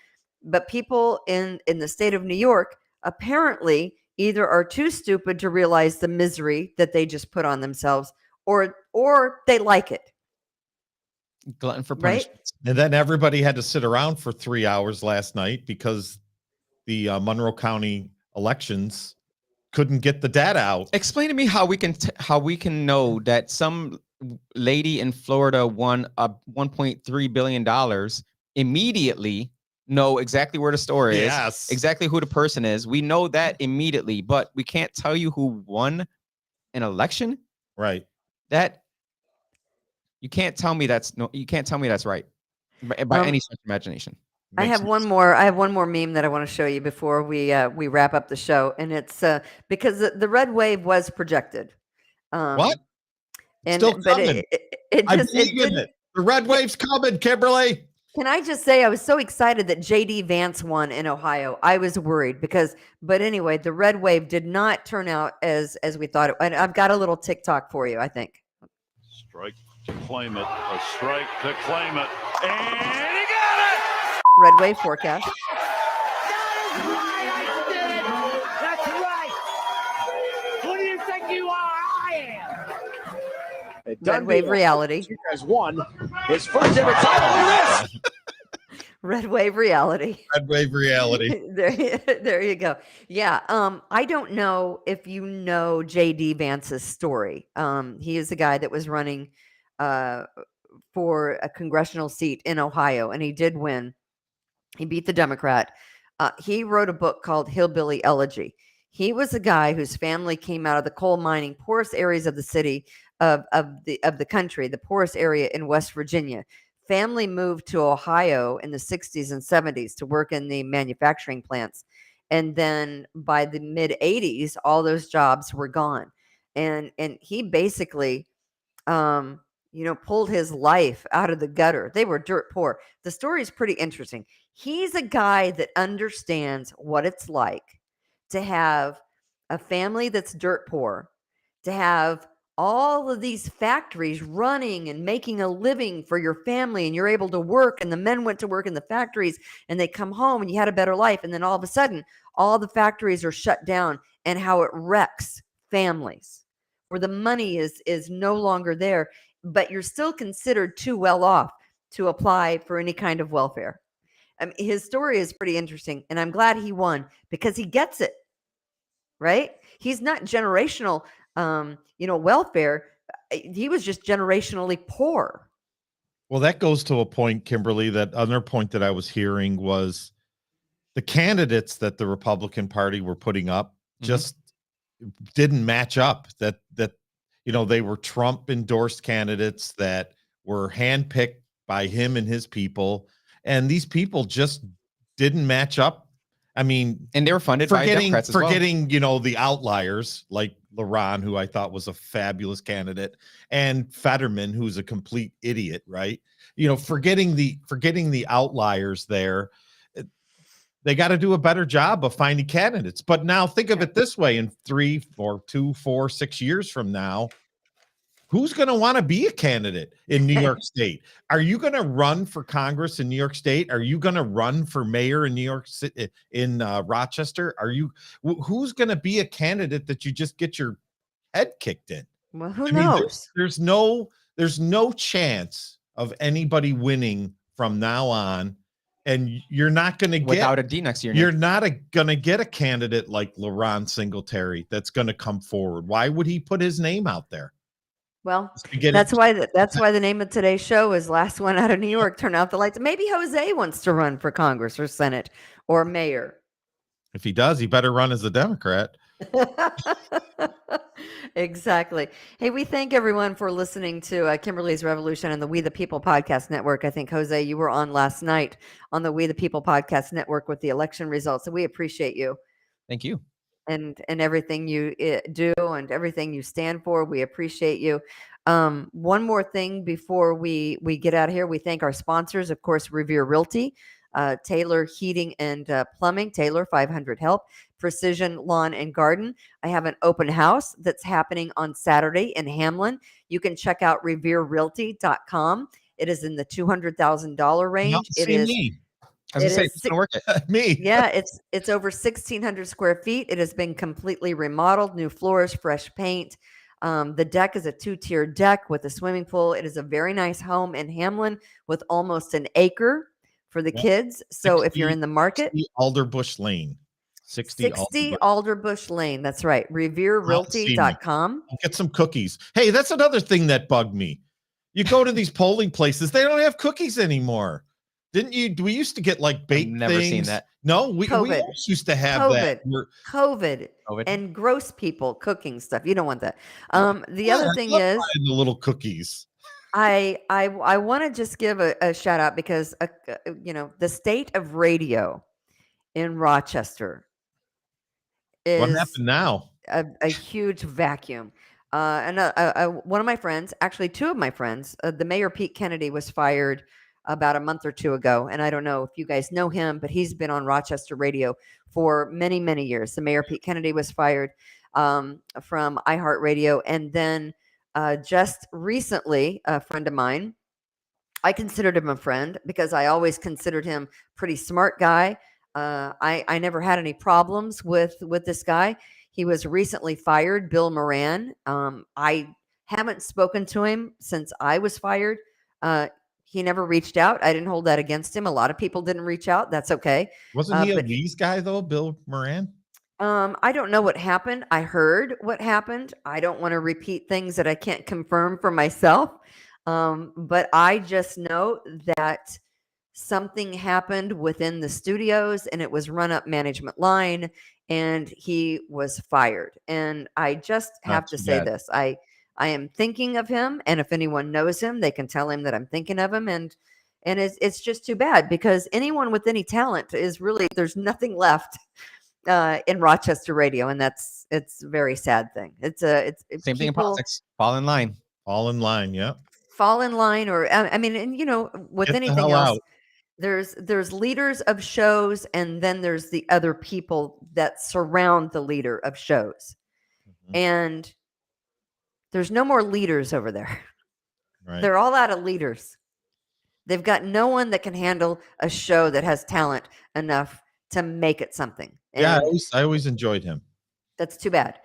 but people in the state of New York apparently either are too stupid to realize the misery that they just put on themselves, or they like it. Glutton for Right? punishment. And then everybody had to sit around for 3 hours last night because the Monroe County elections couldn't get the data out. Explain to me how we can know that some lady in Florida won a $1.3 billion immediately. Know exactly where the store is, Yes. exactly who the person is. We know that immediately, but we can't tell you who won an election. Right. That you can't tell me you can't tell me that's right by any stretch of imagination. I have one more meme that I want to show you before we wrap up the show, and it's because the red wave was projected. What? And Still but coming. it I just believe in didn't. it. The red wave's coming, Kimberly. Can I just say I was so excited that JD Vance won in Ohio. I was worried but anyway, the red wave did not turn out as we thought it. And I've got a little TikTok for you, I think. Strike to claim it. A strike to claim it. And he got it! Red wave forecast. That is right, I did it! That's right! Who do you think you are? I am! Red wave reality. You guys won his first ever title. Red wave reality. Red wave reality. There you go. Yeah. I don't know if you know JD Vance's story. He is the guy that was running for a congressional seat in Ohio, and he did win. He beat the Democrat. He wrote a book called Hillbilly Elegy. He was a guy whose family came out of the coal mining poorest areas of the city of the country, the poorest area in West Virginia. Family moved to Ohio in the 60s and 70s to work in the manufacturing plants. And then by the mid 80s, all those jobs were gone. And he basically pulled his life out of the gutter. They were dirt poor. The story is pretty interesting. He's a guy that understands what it's like to have a family that's dirt poor, to have all of these factories running and making a living for your family, and you're able to work, and the men went to work in the factories and they come home and you had a better life. And then all of a sudden, all the factories are shut down, and how it wrecks families where the money is no longer there, but you're still considered too well off to apply for any kind of welfare. I mean, his story is pretty interesting, and I'm glad he won because he gets it, right? He's not generational, welfare. He was just generationally poor. Well, that goes to a point, Kimberly, that other point that I was hearing was the candidates that the Republican Party were putting up just didn't match up. That they were Trump endorsed candidates that were handpicked by him and his people, and these people just didn't match up. I mean, and they were funded by Democrats as well. Forgetting, the outliers like LaRon, who I thought was a fabulous candidate, and Fetterman, who's a complete idiot, right? Forgetting the outliers there. They got to do a better job of finding candidates. But now think of it this way: in 3 or 2, 4, 6 years from now, who's going to want to be a candidate in New York State? Are you going to run for Congress in New York State? Are you going to run for mayor in New York City, in Rochester? Who's going to be a candidate that you just get your head kicked in? Well, who knows? There's no chance of anybody winning from now on. And you're not going to get without a D next year. You're not going to get a candidate like LaRon Singletary that's going to come forward. Why would he put his name out there? Well, that's why the name of today's show is Last One Out of New York. Turn out the lights. Maybe Jose wants to run for Congress or Senate or mayor. If he does, he better run as a Democrat. Exactly. Hey, we thank everyone for listening to Kimberly's Revolution and the We the People Podcast Network. I think, Jose, you were on last night on the We the People Podcast Network with the election results, and we appreciate you. Thank you. And everything you do and everything you stand for. We appreciate you. One more thing before we get out of here. We thank our sponsors, of course, Revere Realty, Taylor Heating and Plumbing, Taylor 500 Help, Precision Lawn and Garden. I have an open house that's happening on Saturday in Hamlin. You can check out revererealty.com. It is in the $200,000 range. It is. Me. I was going to say, it's going to work it. Me. Yeah, it's over 1,600 square feet. It has been completely remodeled, new floors, fresh paint. The deck is a 2-tier deck with a swimming pool. It is a very nice home in Hamlin with almost an acre for the kids. So if you're in the market, Alderbush Lane. 60 Alderbush Lane. That's right. RevereRealty.com. Get some cookies. Hey, that's another thing that bugged me. You go to these polling places, they don't have cookies anymore. Didn't you? We used to get like baked things. Never seen that. No, we used to have that. COVID and gross people cooking stuff. You don't want that. The other thing is the little cookies. I want to just give a shout out because the state of radio in Rochester is what happened now? A huge vacuum. And one of my friends, actually 2 of my friends, the mayor Pete Kennedy was fired about a month or 2 ago. And I don't know if you guys know him, but he's been on Rochester radio for many, many years. The mayor Pete Kennedy was fired from iHeartRadio. And then just recently, a friend of mine, I considered him a friend because I always considered him pretty smart guy. I never had any problems with this guy. He was recently fired, Bill Moran. I haven't spoken to him since I was fired. He never reached out. I didn't hold that against him. A lot of people didn't reach out. That's okay. Wasn't he a Lee's guy though, Bill Moran? I don't know what happened. I heard what happened. I don't want to repeat things that I can't confirm for myself. But I just know that something happened within the studios and it was run up management line and he was fired. And I just have to say this. I am thinking of him, and if anyone knows him, they can tell him that I'm thinking of him. And it's just too bad because anyone with any talent is really, there's nothing left in Rochester radio, and it's a very sad thing. It's same thing in politics. Fall in line. Fall in line. Yeah. Fall in line, or I mean, and with Get anything else, there's leaders of shows, and then there's the other people that surround the leader of shows, and There's no more leaders over there. Right. They're all out of leaders. They've got no one that can handle a show that has talent enough to make it something. Yeah, And I always enjoyed him. that's too bad.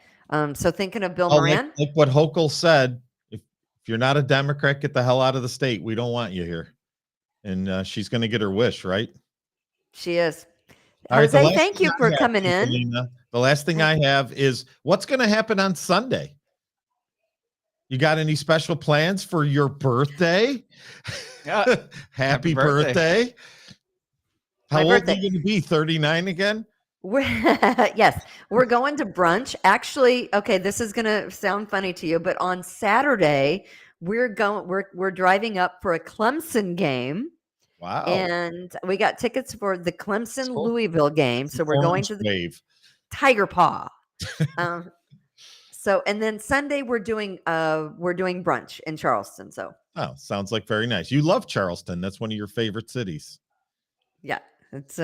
So thinking of Bill Oh, Moran. like what Hochul said, if you're not a Democrat, get the hell out of the state. We don't want you here. And she's going to get her wish, right? She is. All right, Jose, thank you for coming in. Selena, the last thing I have is what's going to happen on Sunday? You got any special plans for your birthday? Yeah. Happy birthday. How My old birthday. are you going to be? 39 again? Yes, we're going to brunch. Actually, okay, this is going to sound funny to you, but on Saturday, we're driving up for a Clemson game. Wow. And we got tickets for the Clemson Cool. Louisville game. So we're going to the wave. Tiger Paw. So and then Sunday we're doing brunch in Charleston. So sounds like very nice. You love Charleston. That's one of your favorite cities. yeah, it's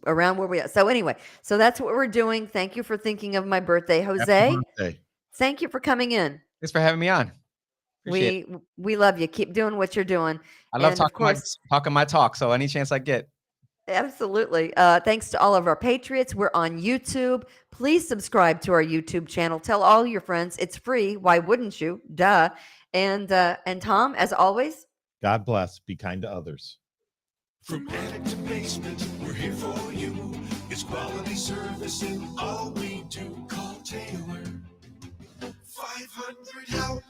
around where we are. So anyway, so that's what we're doing. Thank you for thinking of my birthday, Jose. Happy birthday. Thank you for coming in. Thanks for having me on. Appreciate it. We love you. Keep doing what you're doing. I love And of course, talking my talk. So any chance I get. absolutely. Thanks to all of our Patriots. We're on YouTube. Please subscribe to our YouTube channel. Tell all your friends. It's free. Why wouldn't you? Duh. And Tom, as always, God bless. Be kind to others. From attic to basement, we're here for you. It's quality service in all we do. Call Taylor. 500 help.